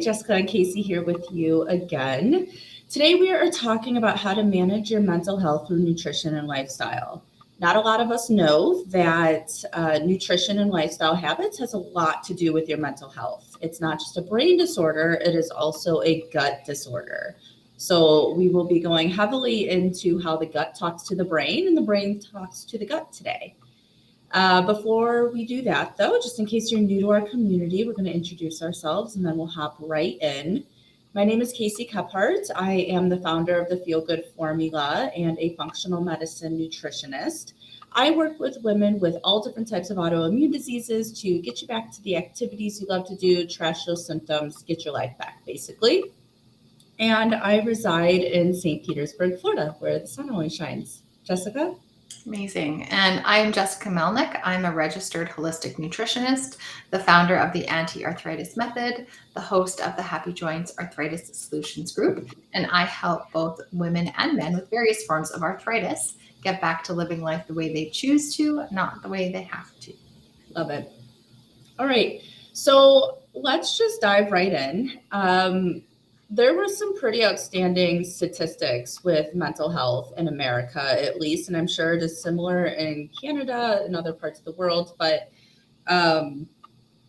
Jessica and Casey here with you again. Today we are talking about how to manage your mental health through nutrition and lifestyle. Not a lot of us know that nutrition and lifestyle habits has a lot to do with your mental health. It's not just a brain disorder, it is also a gut disorder. So we will be going heavily into how the gut talks to the brain and the brain talks to the gut today. Before we do that, though, just in case you're new to our community, we're going to introduce ourselves and then we'll hop right in. My name is Casey Kephart. I am the founder of the Feel Good Formula and a functional medicine nutritionist. I work with women with all different types of autoimmune diseases to get you back to the activities you love to do, trash those symptoms, get your life back, basically. And I reside in St. Petersburg, Florida, where the sun always shines. Jessica? Amazing. And I'm Jessica Melnick. I'm a registered holistic nutritionist, the founder of the Anti-Arthritis Method, the host of the Happy Joints Arthritis Solutions Group, and I help both women and men with various forms of arthritis get back to living life the way they choose to, not the way they have to. Love it. All right. So let's just dive right in. There were some pretty outstanding statistics with mental health in America, at least, and I'm sure it is similar in Canada and other parts of the world, but um,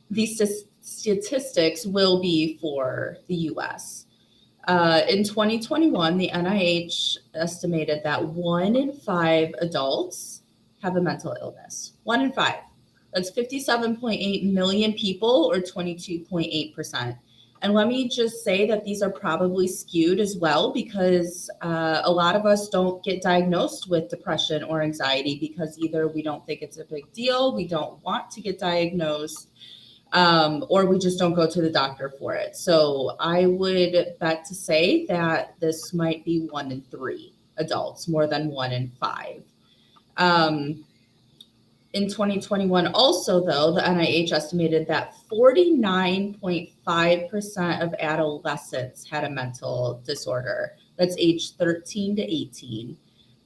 these statistics will be for the US. In 2021, the NIH estimated that 1 in 5 adults have a mental illness. 1 in 5. That's 57.8 million people, or 22.8%. And let me just say that these are probably skewed as well because a lot of us don't get diagnosed with depression or anxiety because either we don't think it's a big deal, we don't want to get diagnosed, or we just don't go to the doctor for it. So I would bet to say that this might be 1 in 3 adults, more than 1 in 5. Um, in 2021, also, though, the NIH estimated that 49.5% of adolescents had a mental disorder. That's age 13 to 18.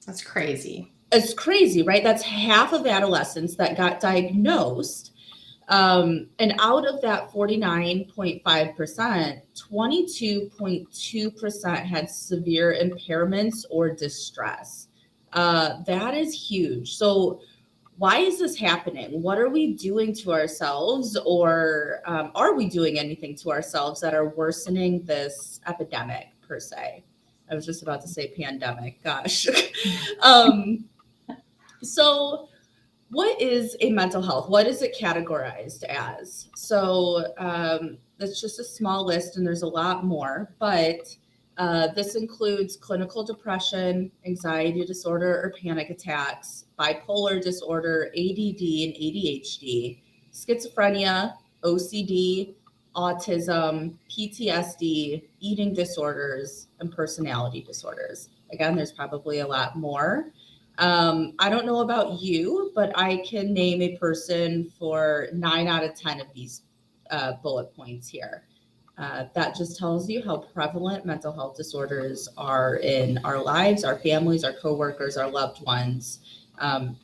That's crazy. It's crazy, right? That's half of adolescents that got diagnosed. And out of that 49.5%, 22.2% had severe impairments or distress. That is huge. So, why is this happening? What are we doing to ourselves, or are we doing anything to ourselves that are worsening this epidemic, per se? I was just about to say pandemic. Gosh. um, so, what is a mental health? What is it categorized as? So that's just a small list, and there's a lot more, but this includes clinical depression, anxiety disorder or panic attacks, bipolar disorder, ADD and ADHD, schizophrenia, OCD, autism, PTSD, eating disorders, and personality disorders. Again, there's probably a lot more. I don't know about you, but I can name a person for 9 out of 10 of these bullet points here. That just tells you how prevalent mental health disorders are in our lives, our families, our coworkers, our loved ones,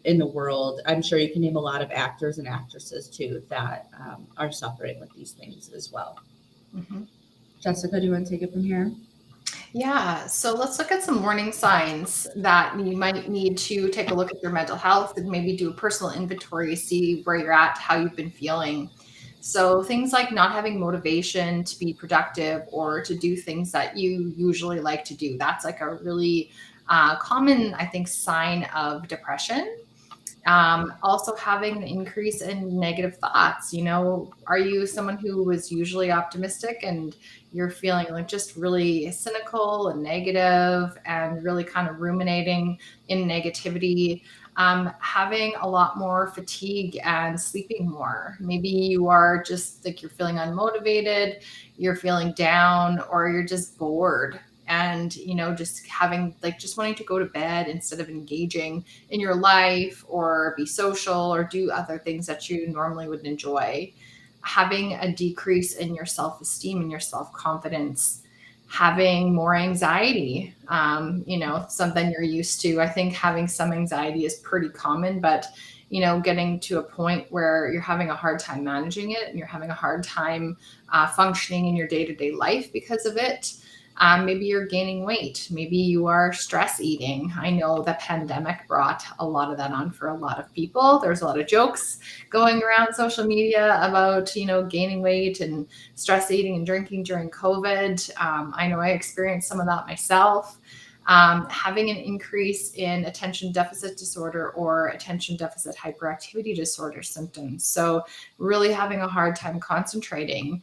in the world. I'm sure you can name a lot of actors and actresses too that are suffering with these things as well. Mhm. Jessica, do you want to take it from here? Yeah, so let's look at some warning signs that you might need to take a look at your mental health and maybe do a personal inventory, see where you're at, how you've been feeling. So, things like not having motivation to be productive or to do things that you usually like to do. That's like a really common, I think, sign of depression. Also having an increase in negative thoughts. Are you someone who was usually optimistic and you're feeling like just really cynical and negative and really kind of ruminating in negativity? Having a lot more fatigue and sleeping more. Maybe you are just like you're feeling unmotivated, you're feeling down, or you're just bored, and just having like just wanting to go to bed instead of engaging in your life or be social or do other things that you normally would enjoy. Having a decrease in your self-esteem and your self-confidence. Having more anxiety, something you're used to. I think having some anxiety is pretty common, but getting to a point where you're having a hard time managing it and you're having a hard time functioning in your day-to-day life because of it. Maybe you're gaining weight. Maybe you are stress eating. I know the pandemic brought a lot of that on for a lot of people. There's a lot of jokes going around social media about, gaining weight and stress eating and drinking during COVID. I know I experienced some of that myself. Having an increase in attention deficit disorder or attention deficit hyperactivity disorder symptoms. So really having a hard time concentrating.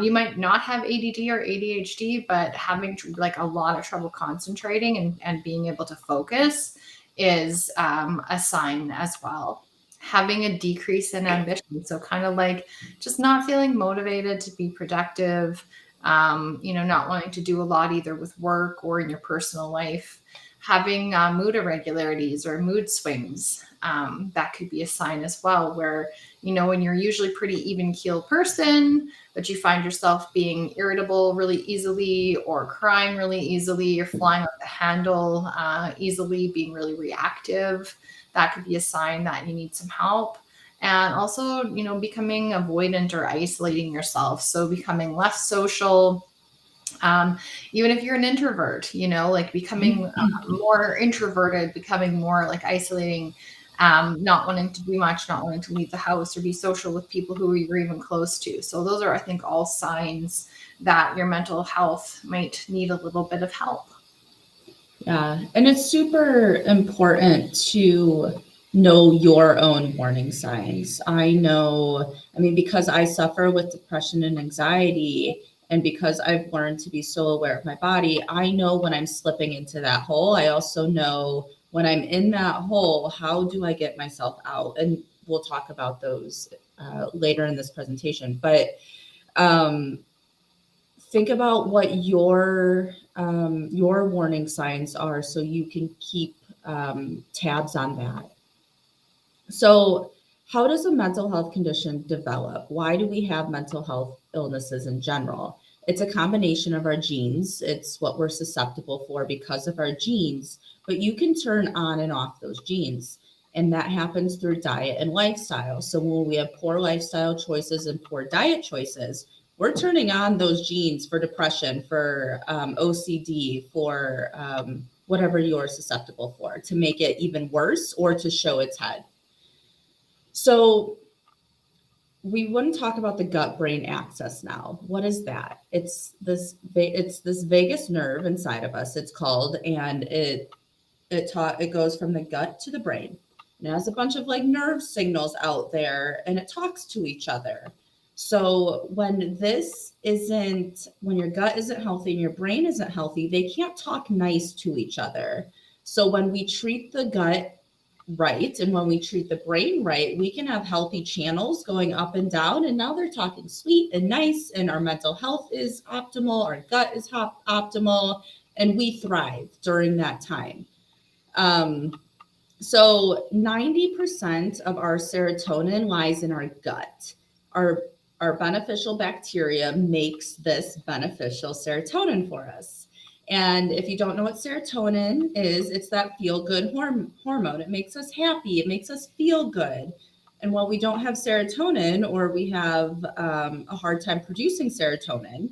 You might not have ADD or ADHD, but having like a lot of trouble concentrating and being able to focus is a sign as well. Having a decrease in ambition. So kind of like just not feeling motivated to be productive, not wanting to do a lot either with work or in your personal life. Having mood irregularities or mood swings, that could be a sign as well, where, when you're usually pretty even-keeled person, but you find yourself being irritable really easily or crying really easily or flying off the handle easily, being really reactive. That could be a sign that you need some help. And also, becoming avoidant or isolating yourself. So becoming less social, even if you're an introvert, like becoming more introverted, becoming more like isolating, not wanting to do much, not wanting to leave the house or be social with people who you're even close to. So those are, I think, all signs that your mental health might need a little bit of help. Yeah, and it's super important to know your own warning signs. Because I suffer with depression and anxiety, and because I've learned to be so aware of my body, I know when I'm slipping into that hole. I also know when I'm in that hole, how do I get myself out? And we'll talk about those later in this presentation. But think about what your warning signs are so you can keep tabs on that. So how does a mental health condition develop? Why do we have mental health illnesses in general? It's a combination of our genes. It's what we're susceptible for because of our genes, but you can turn on and off those genes. And that happens through diet and lifestyle. So when we have poor lifestyle choices and poor diet choices, we're turning on those genes for depression, for OCD, for whatever you're susceptible for, to make it even worse or to show its head. So we wouldn't talk about the gut-brain axis now. What is that? It's this vagus nerve inside of us. It's called, and it goes from the gut to the brain. And it has a bunch of like nerve signals out there, and it talks to each other. So when your gut isn't healthy and your brain isn't healthy, they can't talk nice to each other. So when we treat the gut right and when we treat the brain right, we can have healthy channels going up and down, and now they're talking sweet and nice, and our mental health is optimal, our gut is optimal, and we thrive during that time. So 90% of our serotonin lies in our gut. Our beneficial bacteria makes this beneficial serotonin for us. And if you don't know what serotonin is, it's that feel-good hormone. It makes us happy. It makes us feel good. And when we don't have serotonin, or we have a hard time producing serotonin,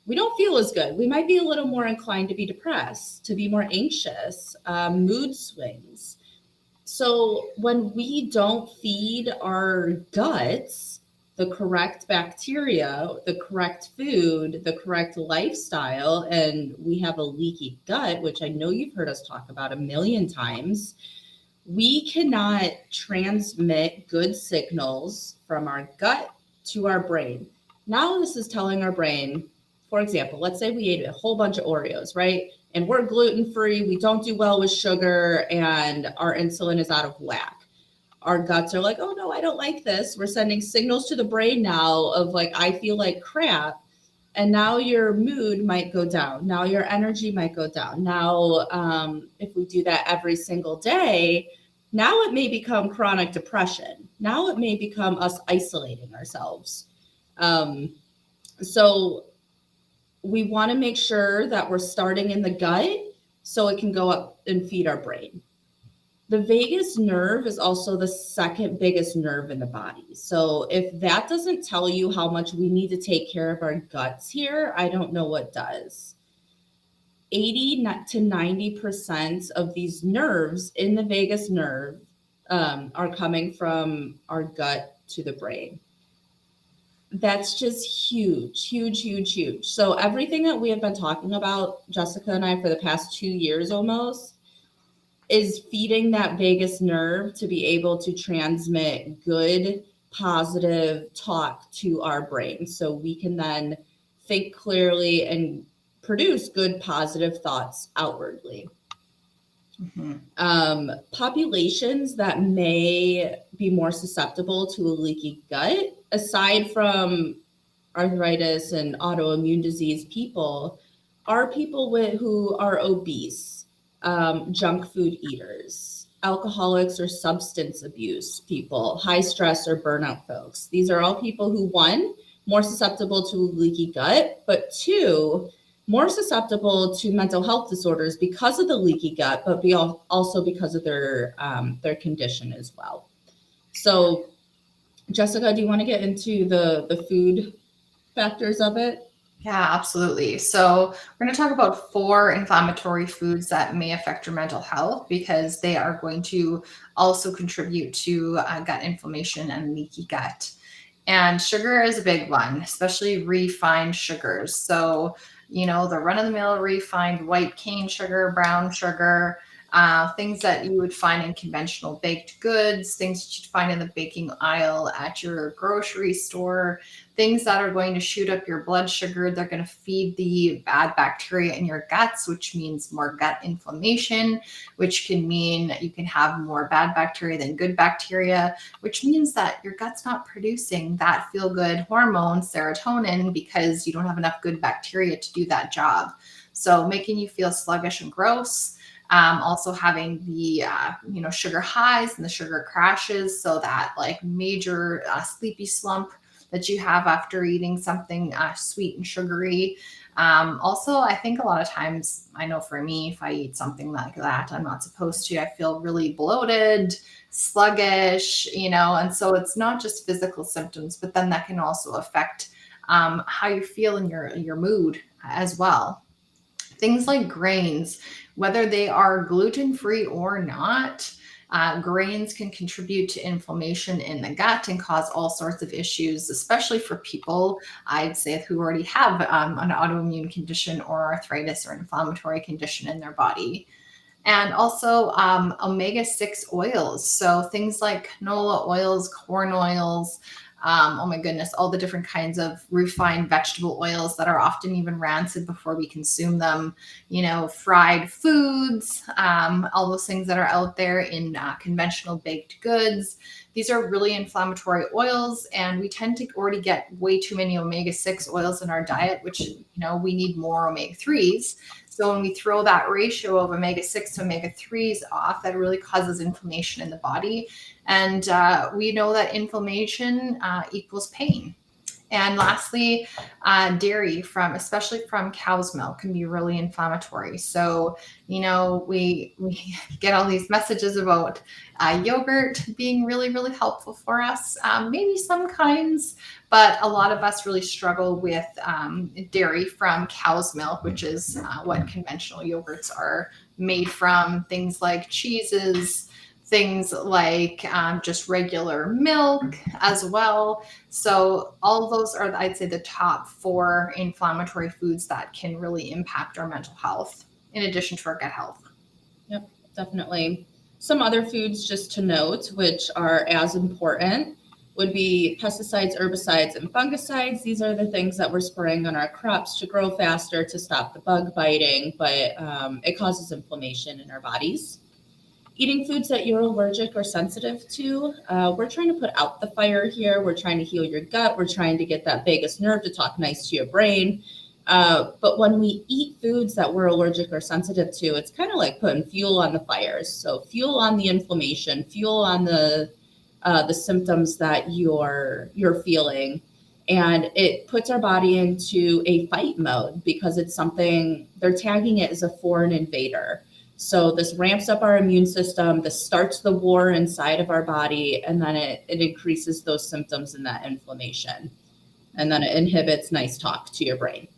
we don't feel as good. We might be a little more inclined to be depressed, to be more anxious, mood swings. So when we don't feed our guts the correct bacteria, the correct food, the correct lifestyle, and we have a leaky gut, which I know you've heard us talk about a million times, we cannot transmit good signals from our gut to our brain. Now this is telling our brain, for example, let's say we ate a whole bunch of Oreos, right? And we're gluten-free, we don't do well with sugar, and our insulin is out of whack. Our guts are like, oh no, I don't like this. We're sending signals to the brain now of like, I feel like crap. And now your mood might go down. Now your energy might go down. Now, if we do that every single day, now it may become chronic depression. Now it may become us isolating ourselves. So we want to make sure that we're starting in the gut so it can go up and feed our brain. The vagus nerve is also the second biggest nerve in the body. So if that doesn't tell you how much we need to take care of our guts here, I don't know what does. 80 to 90% of these nerves in the vagus nerve are coming from our gut to the brain. That's just huge, huge, huge, huge. So everything that we have been talking about, Jessica and I, for the past 2 years almost, is feeding that vagus nerve to be able to transmit good, positive talk to our brain. So we can then think clearly and produce good, positive thoughts outwardly. Populations that may be more susceptible to a leaky gut, aside from arthritis and autoimmune disease people, are people who are obese, junk food eaters, alcoholics or substance abuse people, high stress or burnout folks. These are all people who, one, more susceptible to leaky gut, but two, more susceptible to mental health disorders because of the leaky gut, but also because of their condition as well. So, Jessica, do you want to get into the food factors of it? Yeah, absolutely. So we're going to talk about 4 inflammatory foods that may affect your mental health because they are going to also contribute to gut inflammation and leaky gut. And sugar is a big one, especially refined sugars. So, the run-of-the-mill refined white cane sugar, brown sugar, things that you would find in conventional baked goods, things that you'd find in the baking aisle at your grocery store, things that are going to shoot up your blood sugar. They're going to feed the bad bacteria in your guts, which means more gut inflammation, which can mean that you can have more bad bacteria than good bacteria, which means that your gut's not producing that feel-good hormone, serotonin, because you don't have enough good bacteria to do that job. So making you feel sluggish and gross. Also having the sugar highs and the sugar crashes, so that like major sleepy slump that you have after eating something sweet and sugary. Also, I think a lot of times, I know for me, if I eat something like that, I'm not supposed to, I feel really bloated, sluggish, and so it's not just physical symptoms, but then that can also affect how you feel in your mood as well. Things like grains, whether they are gluten-free or not, grains can contribute to inflammation in the gut and cause all sorts of issues, especially for people, I'd say, who already have an autoimmune condition or arthritis or inflammatory condition in their body. And also omega-6 oils. So things like canola oils, corn oils, oh my goodness, all the different kinds of refined vegetable oils that are often even rancid before we consume them, fried foods, all those things that are out there in conventional baked goods. These are really inflammatory oils, and we tend to already get way too many omega-6 oils in our diet, which, we need more omega-3s. So when we throw that ratio of omega-6 to omega-3s off, that really causes inflammation in the body. And we know that inflammation equals pain. And lastly, dairy especially from cow's milk, can be really inflammatory. So, we get all these messages about yogurt being really, really helpful for us. Maybe some kinds, but a lot of us really struggle with dairy from cow's milk, which is what conventional yogurts are made from. Things like cheeses, things like just regular milk as well. So all of those are, I'd say, the top 4 inflammatory foods that can really impact our mental health, in addition to our gut health. Yep, definitely. Some other foods just to note, which are as important, would be pesticides, herbicides, and fungicides. These are the things that we're spraying on our crops to grow faster, to stop the bug biting, but it causes inflammation in our bodies. Eating foods that you're allergic or sensitive to, we're trying to put out the fire here. We're trying to heal your gut. We're trying to get that vagus nerve to talk nice to your brain. But when we eat foods that we're allergic or sensitive to, it's kind of like putting fuel on the fires. So fuel on the inflammation, fuel on the symptoms that you're feeling. And it puts our body into a fight mode because it's something, they're tagging it as a foreign invader. So this ramps up our immune system, this starts the war inside of our body, and then it increases those symptoms and that inflammation. And then it inhibits nice talk to your brain.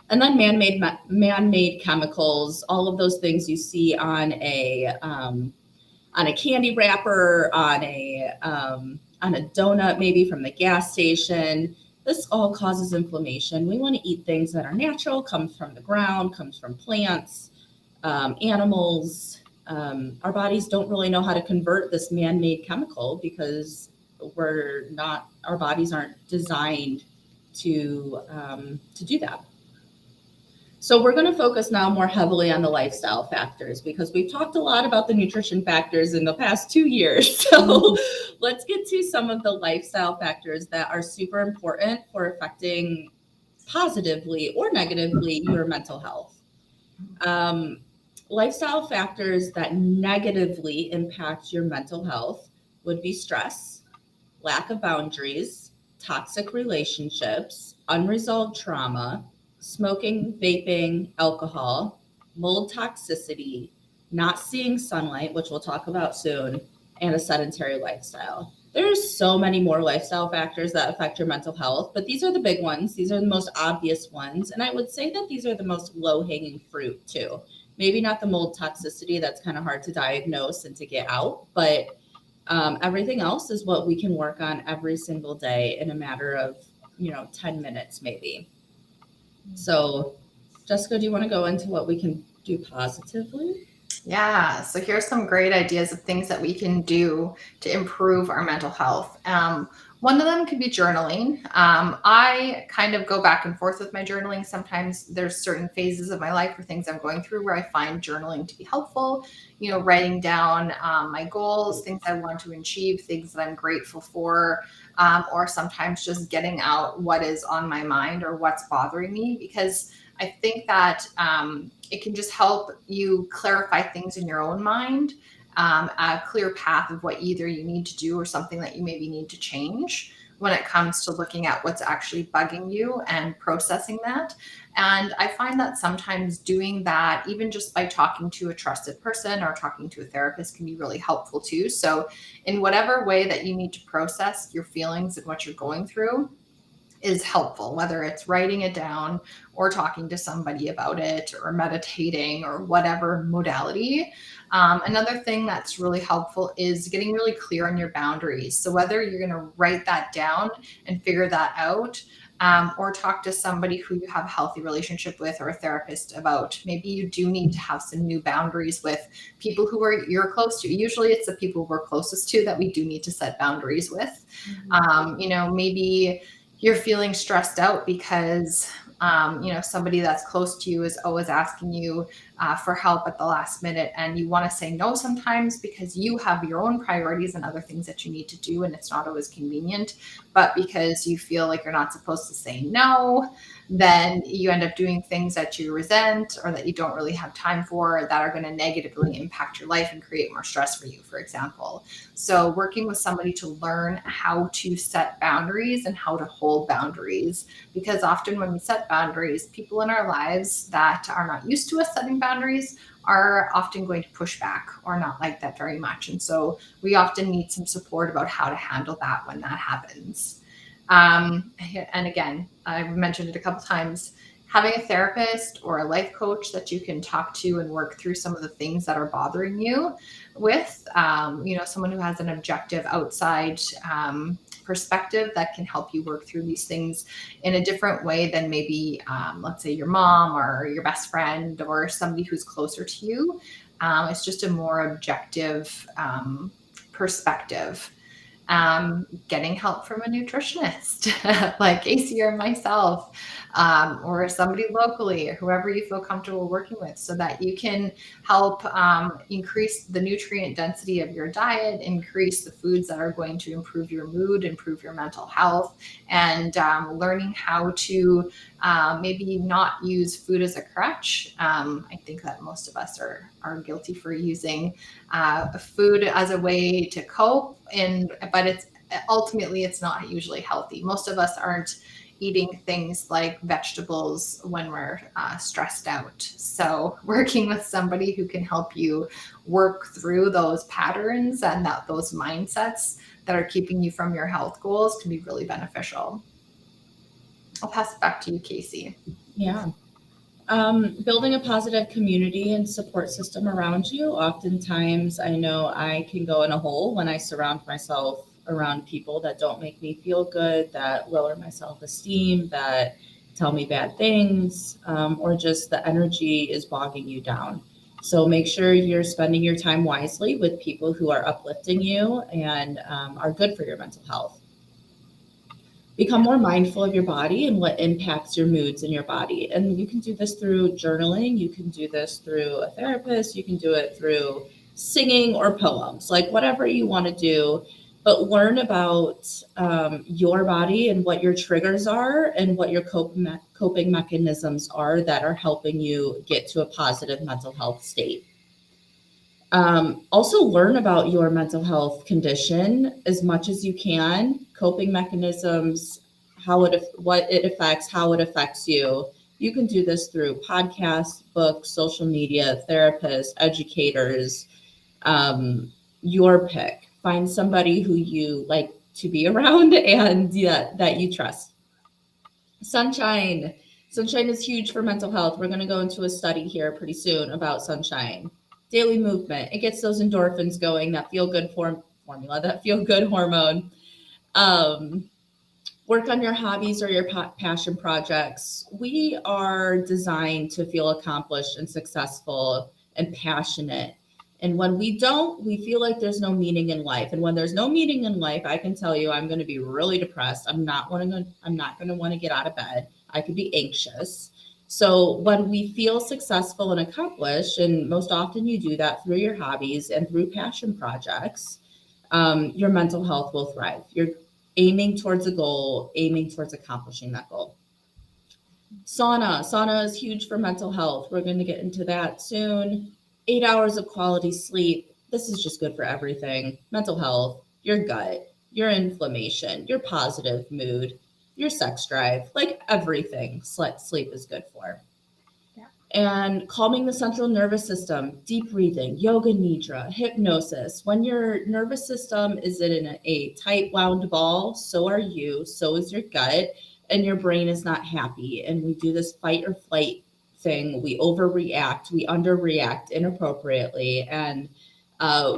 And then man-made chemicals, all of those things you see on a candy wrapper, on a donut, maybe from the gas station. This all causes inflammation. We want to eat things that are natural, comes from the ground, comes from plants, animals. Our bodies don't really know how to convert this man-made chemical because our bodies aren't designed to do that. So we're going to focus now more heavily on the lifestyle factors because we've talked a lot about the nutrition factors in the past 2 years. So let's get to some of the lifestyle factors that are super important for affecting positively or negatively your mental health. Lifestyle factors that negatively impact your mental health would be stress, lack of boundaries, toxic relationships, unresolved trauma, smoking, vaping, alcohol, mold toxicity, not seeing sunlight, which we'll talk about soon, and a sedentary lifestyle. There's so many more lifestyle factors that affect your mental health, but these are the big ones. These are the most obvious ones. And I would say that these are the most low-hanging fruit too. Maybe not the mold toxicity, that's kind of hard to diagnose and to get out, but everything else is what we can work on every single day in a matter of 10 minutes maybe. So Jessica, do you want to go into what we can do positively? Yeah, so here's some great ideas of things that we can do to improve our mental health. One of them could be journaling. I kind of go back and forth with my journaling. Sometimes there's certain phases of my life or things I'm going through where I find journaling to be helpful, writing down my goals, things I want to achieve, things that I'm grateful for, or sometimes just getting out what is on my mind or what's bothering me, because I think that it can just help you clarify things in your own mind, a clear path of what either you need to do or something that you maybe need to change when it comes to looking at what's actually bugging you and processing that. And I find that sometimes doing that, even just by talking to a trusted person or talking to a therapist, can be really helpful too. So in whatever way that you need to process your feelings and what you're going through is helpful, whether it's writing it down or talking to somebody about it or meditating or whatever modality. Another thing that's really helpful is getting really clear on your boundaries. So whether you're going to write that down and figure that out, or talk to somebody who you have a healthy relationship with or a therapist about, maybe you do need to have some new boundaries with people who you're close to. Usually it's the people we're closest to that we do need to set boundaries with. Maybe you're feeling stressed out because, somebody that's close to you is always asking you for help at the last minute. And you want to say no sometimes because you have your own priorities and other things that you need to do. And it's not always convenient, but because you feel like you're not supposed to say no, then you end up doing things that you resent or that you don't really have time for that are going to negatively impact your life and create more stress for you, for example. So working with somebody to learn how to set boundaries and how to hold boundaries, because often when we set boundaries, people in our lives that are not used to us setting boundaries are often going to push back or not like that very much. And so we often need some support about how to handle that when that happens. And again, I've mentioned it a couple times, having a therapist or a life coach that you can talk to and work through some of the things that are bothering you with, someone who has an objective outside perspective that can help you work through these things in a different way than maybe, let's say your mom or your best friend or somebody who's closer to you. It's just a more objective perspective. Getting help from a nutritionist like Casey or myself, or somebody locally or whoever you feel comfortable working with, so that you can help increase the nutrient density of your diet, increase the foods that are going to improve your mood, improve your mental health, and learning how to maybe not use food as a crutch. I think that most of us are guilty for using food as a way to cope, but it's ultimately it's not usually healthy. Most of us aren't eating things like vegetables when we're stressed out. So working with somebody who can help you work through those patterns and those mindsets that are keeping you from your health goals can be really beneficial. I'll pass it back to you, Casey. Yeah. Building a positive community and support system around you. Oftentimes, I know I can go in a hole when I surround myself around people that don't make me feel good, that lower my self-esteem, that tell me bad things, or just the energy is bogging you down. So make sure you're spending your time wisely with people who are uplifting you and are good for your mental health. Become more mindful of your body and what impacts your moods in your body. And you can do this through journaling. You can do this through a therapist. You can do it through singing or poems, like whatever you want to do. But learn about your body and what your triggers are and what your coping mechanisms are that are helping you get to a positive mental health state. Also learn about your mental health condition as much as you can, coping mechanisms, what it affects, how it affects you. You can do this through podcasts, books, social media, therapists, educators, your pick. Find somebody who you like to be around and that you trust. Sunshine. Sunshine is huge for mental health. We're going to go into a study here pretty soon about sunshine. Daily movement. It gets those endorphins going, that feel good formula, that feel good hormone. Work on your hobbies or your passion projects. We are designed to feel accomplished and successful and passionate. And when we don't, we feel like there's no meaning in life. And when there's no meaning in life, I can tell you I'm going to be really depressed. I'm not going to want to get out of bed. I could be anxious. So when we feel successful and accomplished, and most often you do that through your hobbies and through passion projects, your mental health will thrive. You're aiming towards a goal, aiming towards accomplishing that goal. Sauna is huge for mental health. We're going to get into that soon. 8 hours of quality sleep. This is just good for everything. Mental health, your gut, your inflammation, your positive mood, your sex drive, like everything sleep is good for. Yeah. And calming the central nervous system, deep breathing, yoga nidra, hypnosis. When your nervous system is in a tight wound ball, so are you, so is your gut, and your brain is not happy. And we do this fight or flight thing. We overreact, we underreact inappropriately, and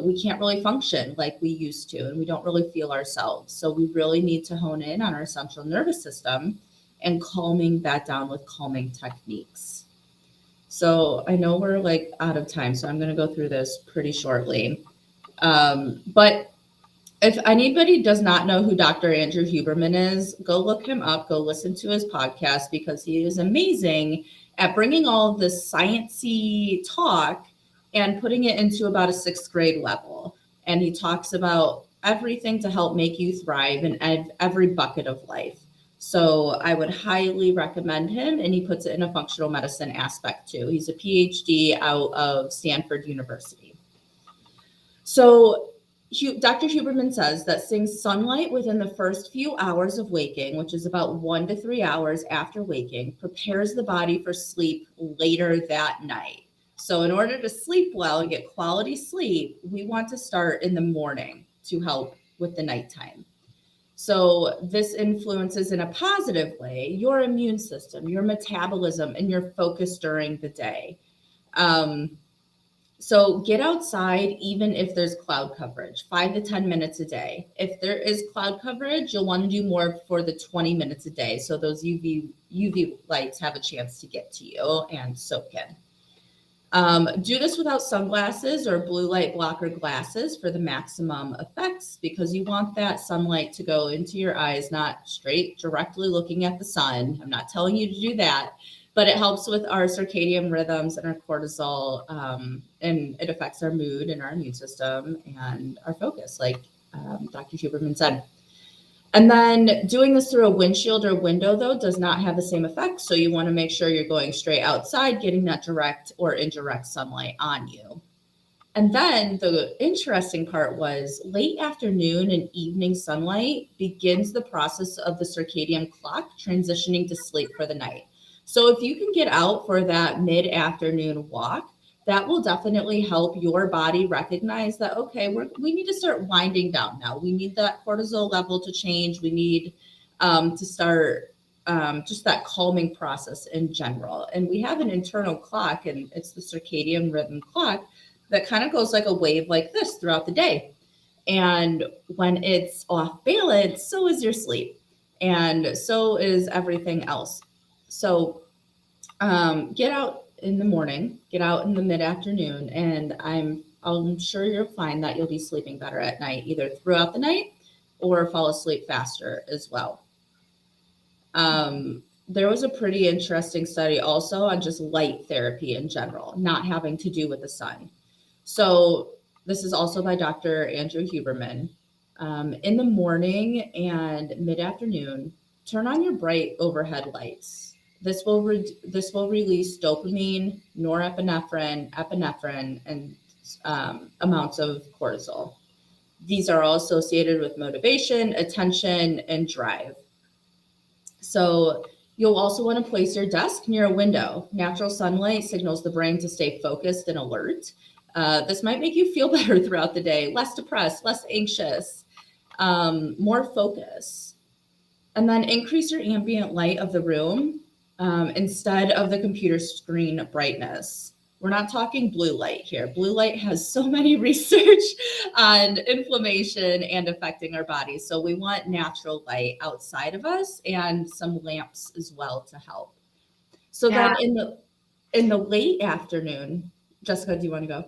we can't really function like we used to, and we don't really feel ourselves. So we really need to hone in on our central nervous system and calming that down with calming techniques. So I know we're like out of time, so I'm going to go through this pretty shortly. But if anybody does not know who Dr. Andrew Huberman is, go look him up, go listen to his podcast, because he is amazing at bringing all of this sciencey talk and putting it into about a 6th grade level. And he talks about everything to help make you thrive in every bucket of life. So I would highly recommend him, and he puts it in a functional medicine aspect too. He's a PhD out of Stanford University. So Dr. Huberman says that seeing sunlight within the first few hours of waking, which is about 1 to 3 hours after waking, prepares the body for sleep later that night. So in order to sleep well and get quality sleep, we want to start in the morning to help with the nighttime. So this influences in a positive way your immune system, your metabolism, and your focus during the day. So get outside even if there's cloud coverage, 5 to 10 minutes a day. If there is cloud coverage, you'll want to do more for the 20 minutes a day. So those UV lights have a chance to get to you and soak in. Do this without sunglasses or blue light blocker glasses for the maximum effects, because you want that sunlight to go into your eyes, not straight directly looking at the sun. I'm not telling you to do that, but it helps with our circadian rhythms and our cortisol, and it affects our mood and our immune system and our focus, like Dr. Huberman said. And then doing this through a windshield or window, though, does not have the same effect. So you want to make sure you're going straight outside, getting that direct or indirect sunlight on you. And then the interesting part was late afternoon and evening sunlight begins the process of the circadian clock transitioning to sleep for the night. So if you can get out for that mid-afternoon walk, that will definitely help your body recognize that, okay, we need to start winding down now. We need that cortisol level to change. We need to start just that calming process in general. And we have an internal clock, and it's the circadian rhythm clock that kind of goes like a wave like this throughout the day. And when it's off balance, so is your sleep, and so is everything else. So get out in the morning, get out in the mid afternoon, and I'm sure you'll find that you'll be sleeping better at night, either throughout the night or fall asleep faster as well. There was a pretty interesting study also on just light therapy in general, not having to do with the sun. So this is also by Dr. Andrew Huberman. In the morning and mid-afternoon, turn on your bright overhead lights. This will release dopamine, norepinephrine, epinephrine, and amounts of cortisol. These are all associated with motivation, attention, and drive. So you'll also want to place your desk near a window. Natural sunlight signals the brain to stay focused and alert. This might make you feel better throughout the day, less depressed, less anxious, more focus. And then increase your ambient light of the room instead of the computer screen brightness. We're not talking blue light here. Blue light has so many research on inflammation and affecting our bodies. So we want natural light outside of us and some lamps as well to help. So Yeah. then in the late afternoon, Jessica, do you want to go?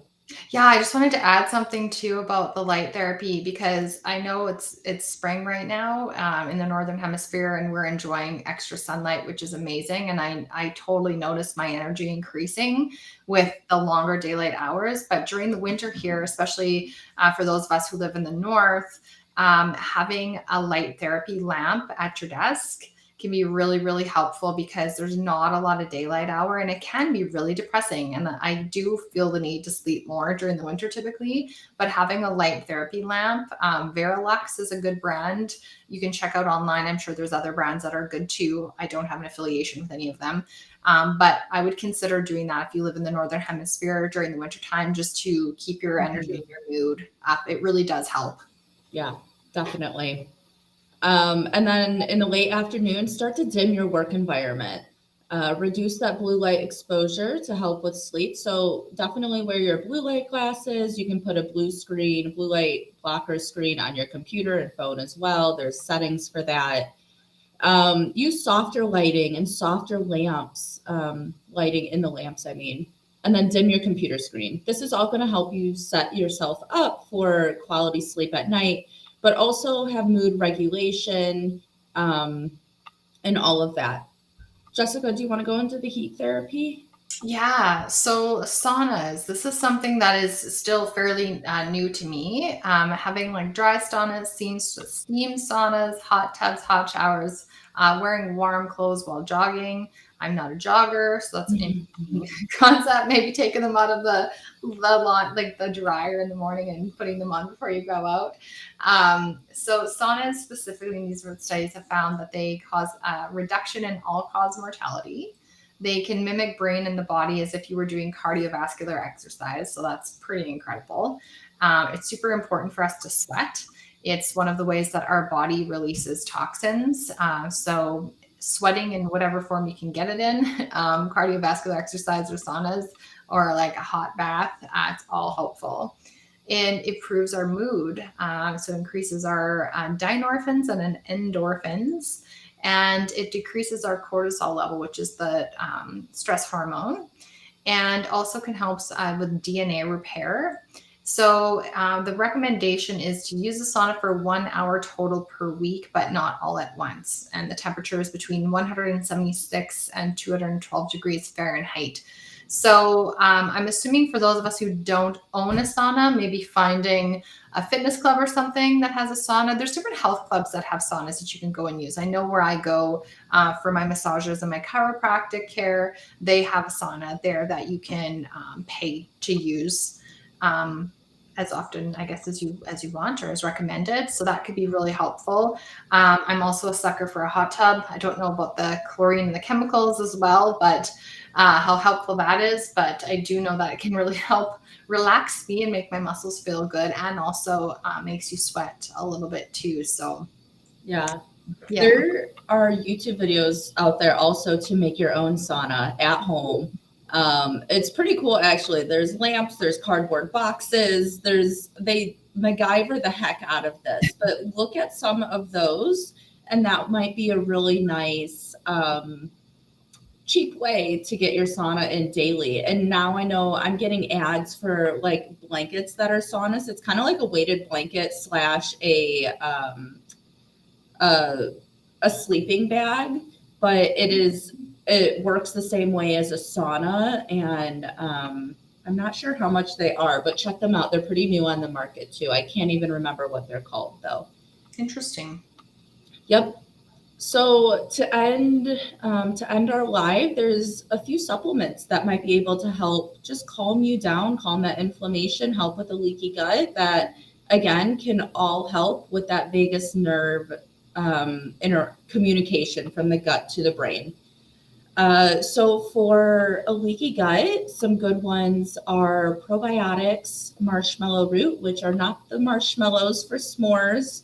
Yeah, I just wanted to add something too about the light therapy because I know it's spring right now in the northern hemisphere, and we're enjoying extra sunlight, which is amazing. And I totally noticed my energy increasing with the longer daylight hours. But during the winter here, especially for those of us who live in the north, having a light therapy lamp at your desk can be really, really helpful because there's not a lot of daylight hour and it can be really depressing. And I do feel the need to sleep more during the winter typically, but having a light therapy lamp, Verilux is a good brand. You can check out online. I'm sure there's other brands that are good too. I don't have an affiliation with any of them. But I would consider doing that if you live in the northern hemisphere during the winter time, just to keep your energy and your mood up. It really does help. Yeah, definitely. And then in the late afternoon, start to dim your work environment. Reduce that blue light exposure to help with sleep. So definitely wear your blue light glasses. You can put a blue light blocker screen on your computer and phone as well. There's settings for that. Use softer lighting and softer lamps, lighting in the lamps, I mean, and then dim your computer screen. This is all going to help you set yourself up for quality sleep at night, but also have mood regulation and all of that. Jessica, do you want to go into the heat therapy? Yeah, so saunas. This is something that is still fairly new to me. Having like dry saunas, steam saunas, hot tubs, hot showers, wearing warm clothes while jogging. I'm not a jogger, so that's an interesting concept. Maybe taking them out of the lawn, like the dryer in the morning, and putting them on before you go out. So saunas specifically in these studies have found that they cause a reduction in all-cause mortality. They can mimic brain and the body as if you were doing cardiovascular exercise. So that's pretty incredible. It's super important for us to sweat. It's one of the ways that our body releases toxins. So sweating in whatever form you can get it in, cardiovascular exercise or saunas or like a hot bath, it's all helpful. And it improves our mood. So it increases our dynorphins and endorphins, and it decreases our cortisol level, which is the stress hormone, and also can help with DNA repair. So the recommendation is to use the sauna for 1 hour total per week, but not all at once. And the temperature is between 176 and 212 degrees Fahrenheit. So I'm assuming for those of us who don't own a sauna, maybe finding a fitness club or something that has a sauna. There's different health clubs that have saunas that you can go and use. I know where I go for my massages and my chiropractic care, they have a sauna there that you can pay to use. as often, I guess, as you want or as recommended. So that could be really helpful. I'm also a sucker for a hot tub. I don't know about the chlorine and the chemicals as well, but how helpful that is. But I do know that it can really help relax me and make my muscles feel good, and also makes you sweat a little bit too. So Yeah. yeah. There are YouTube videos out there also to make your own sauna at home. It's pretty cool actually. There's lamps, there's cardboard boxes, they MacGyver the heck out of this. But look at some of those, and that might be a really nice cheap way to get your sauna in daily. And now I know I'm getting ads for like blankets that are saunas. It's kind of like a weighted blanket slash a a sleeping bag, but it works the same way as a sauna. And I'm not sure how much they are, but check them out. They're pretty new on the market too. I can't even remember what they're called though. Interesting. Yep. So to end our live, there's a few supplements that might be able to help just calm you down, calm that inflammation, help with a leaky gut. That again can all help with that vagus nerve inner communication from the gut to the brain. So for a leaky gut, some good ones are probiotics, marshmallow root, which are not the marshmallows for s'mores,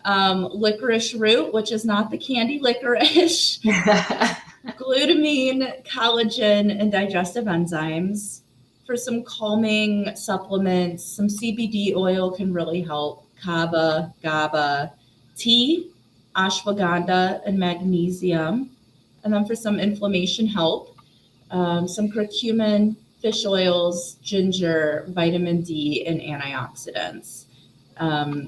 licorice root, which is not the candy licorice, glutamine, collagen, and digestive enzymes. For some calming supplements, some CBD oil can really help. Kava, GABA, tea, ashwagandha, and magnesium. And then for some inflammation help, some curcumin, fish oils, ginger, vitamin D, and antioxidants.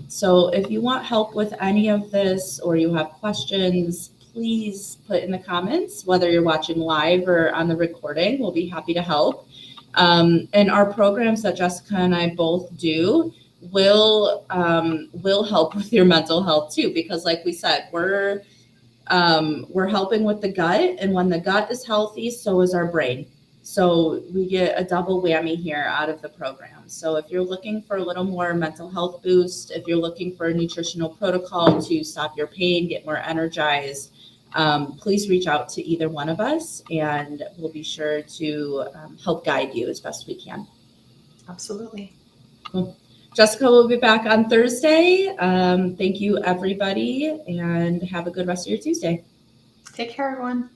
So if you want help with any of this or you have questions, please put in the comments, whether you're watching live or on the recording. We'll be happy to help. And our programs that Jessica and I both do will help with your mental health too, because like we said, we're helping with the gut, and when the gut is healthy, so is our brain. So we get a double whammy here out of the program. So if you're looking for a little more mental health boost, if you're looking for a nutritional protocol to stop your pain, get more energized, please reach out to either one of us, and we'll be sure to help guide you as best we can. Absolutely. Cool. Jessica will be back on Thursday. Thank you, everybody, and have a good rest of your Tuesday. Take care, everyone.